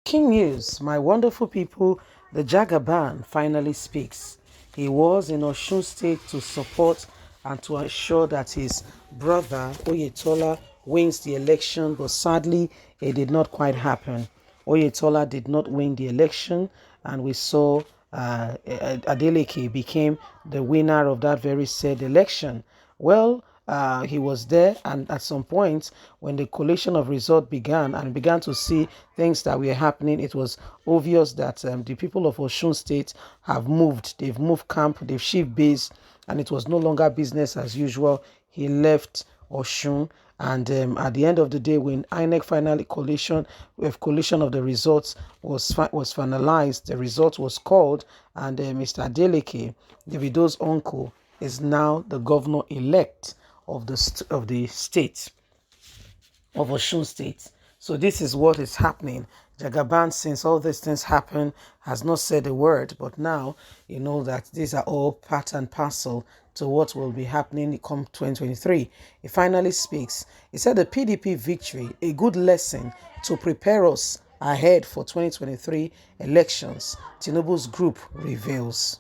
King news, my wonderful people, the Jagaban finally speaks. He was in Osun State to support and to ensure that his brother Oyetola wins the election, but sadly, it did not quite happen. Oyetola did not win the election, and we saw Adeleke became the winner of that very said election. Well, he was there, and at some point, when the collation of results began and began to see things that were happening, it was obvious that the people of Osun State have moved. They've moved camp, they've shift base, and it was no longer business as usual. He left Osun, and at the end of the day, when INEC finally collation of the results was finalized, the result was called, and Mr. Adeleke, Davido's uncle, is now the governor-elect of the state of Osun State. So this is what is happening. Jagaban, since all these things happen, has not said a word, but now you know that these are all part and parcel to what will be happening come 2023. He finally speaks. He said the PDP victory, a good lesson to prepare us ahead for 2023 elections, Tinubu's group reveals.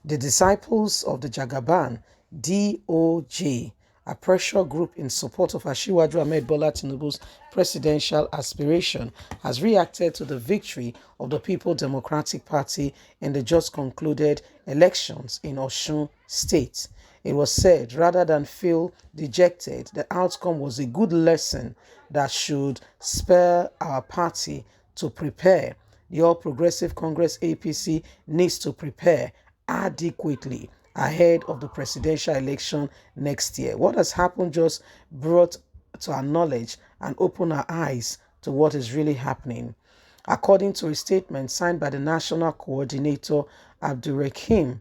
The disciples of the Jagaban, DOJ, a pressure group in support of Asiwaju Ahmed Bola Tinubu's presidential aspiration, has reacted to the victory of the People Democratic Party in the just concluded elections in Osun State. It was said, rather than feel dejected, the outcome was a good lesson that should spur our party to prepare. The All Progressive Congress APC needs to prepare adequately ahead of the presidential election next year. What has happened just brought to our knowledge and open our eyes to what is really happening. According to a statement signed by the National Coordinator Abdulrahim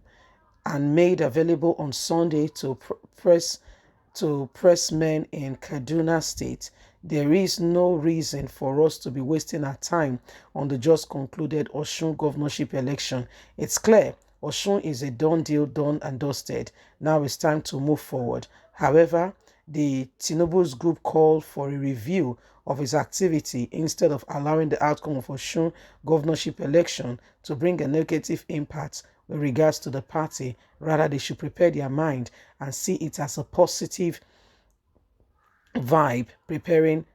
and made available on Sunday to pressmen in Kaduna State, there is no reason for us to be wasting our time on the just concluded Osun governorship election. It's clear Osun is a done deal, done and dusted. Now it's time to move forward. However, the Tinubu's group called for a review of his activity instead of allowing the outcome of Osun governorship election to bring a negative impact with regards to the party. Rather, they should prepare their mind and see it as a positive vibe, preparing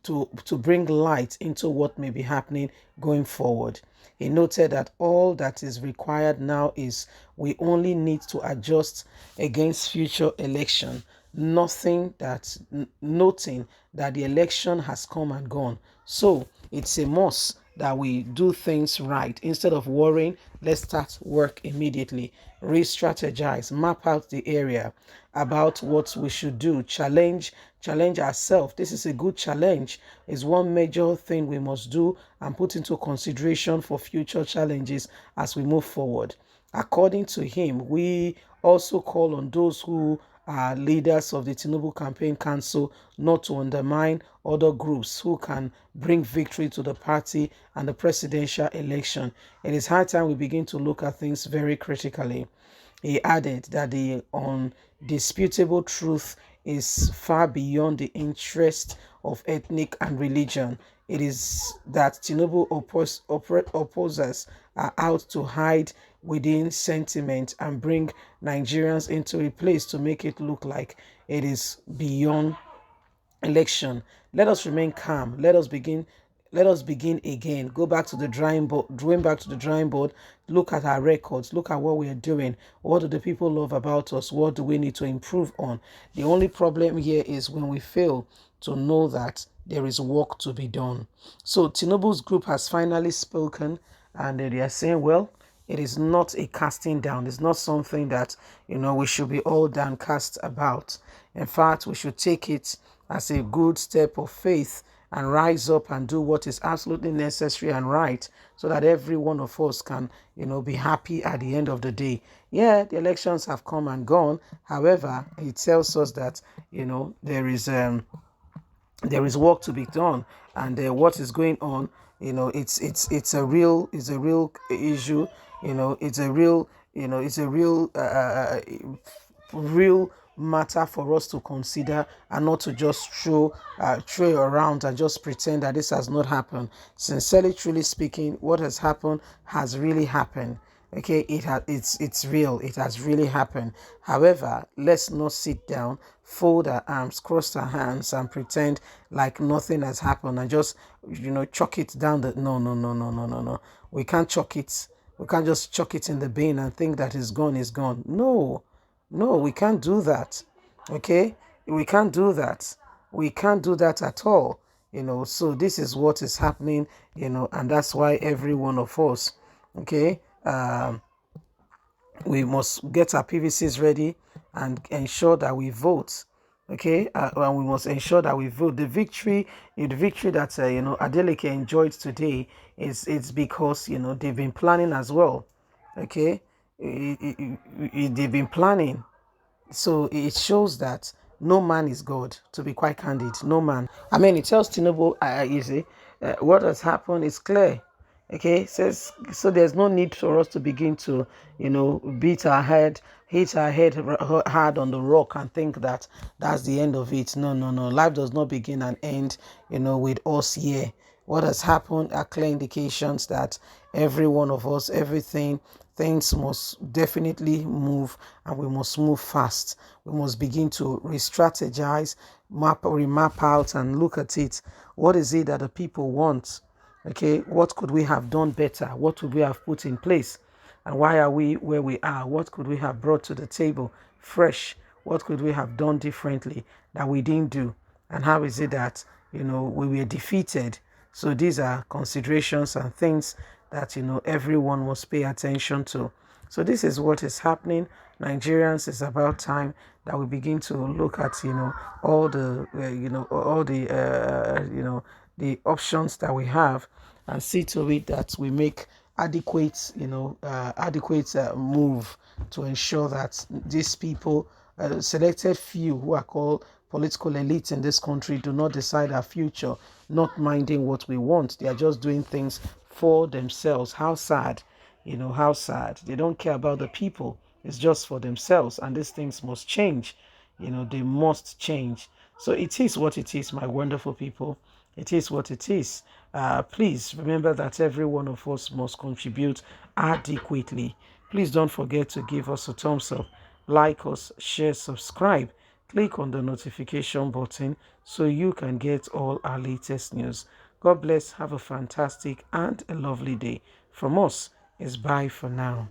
to bring light into what may be happening going forward. He noted that all that is required now is we only need to adjust against future election. Noting that the election has come and gone. So it's a must that we do things right. Instead of worrying, let's start work immediately. Re-strategize, map out the area about what we should do, challenge ourselves. This is a good challenge. It's one major thing we must do and put into consideration for future challenges as we move forward. According to him, we also call on those who are leaders of the Tinubu Campaign Council not to undermine other groups who can bring victory to the party and the presidential election. It is high time we begin to look at things very critically. He added that the undisputable truth is far beyond the interest of ethnic and religion. It is that Tinubu opposers are out to hide within sentiment and bring Nigerians into a place to make it look like it is beyond election. Let us remain calm. Let us begin again. Go back to the drawing board, look at our records, look at what we are doing. What do the people love about us? What do we need to improve on? The only problem here is when we fail to know that there is work to be done. So Tinubu's group has finally spoken, and they are saying, well, it is not a casting down. It's not something that, we should be all downcast about. In fact, we should take it as a good step of faith and rise up and do what is absolutely necessary and right so that every one of us can, be happy at the end of the day. Yeah, the elections have come and gone. However, it tells us that, there is work to be done, and what is going on, it's a real issue. It's a real real matter for us to consider, and not to just throw around and just pretend that this has not happened. Sincerely, truly speaking, what has happened has really happened. Okay, it's real. It has really happened. However, let's not sit down, fold our arms, cross our hands, and pretend like nothing has happened and just chuck it down the no. We can't chuck it. We can't just chuck it in the bin and think that it's gone, is gone. No, we can't do that. Okay? We can't do that. We can't do that at all. So this is what is happening, and that's why every one of us, okay, we must get our PVCs ready and ensure that we vote. Okay, and we must ensure that we vote. The victory that Adeleke enjoyed today is it's because they've been planning as well. Okay, they've been planning, so it shows that no man is God. To be quite candid, no man. I mean, it tells Tinubu easy. What has happened is clear. Okay, it says so. There's no need for us to begin to, beat our head, hit our head hard on the rock, and think that that's the end of it. No. Life does not begin and end, with us here. What has happened are clear indications that every one of us, everything, things must definitely move, and we must move fast. We must begin to re-strategize, remap out, and look at it. What is it that the people want? Okay, what could we have done better? What would we have put in place? And why are we where we are? What could we have brought to the table fresh? What could we have done differently that we didn't do? And how is it that, we were defeated? So these are considerations and things that, everyone must pay attention to. So this is what is happening. Nigerians, it's about time that we begin to look at, all the, all the, the options that we have, and see to it that we make adequate, move to ensure that these people, selected few who are called political elite in this country, do not decide our future, not minding what we want. They are just doing things for themselves. How sad, how sad. They don't care about the people. It's just for themselves, and these things must change. They must change. So it is what it is, my wonderful people. It is what it is. Please remember that every one of us must contribute adequately. Please don't forget to give us a thumbs up, like us, share, subscribe. Click on the notification button so you can get all our latest news. God bless. Have a fantastic and a lovely day. From us, is bye for now.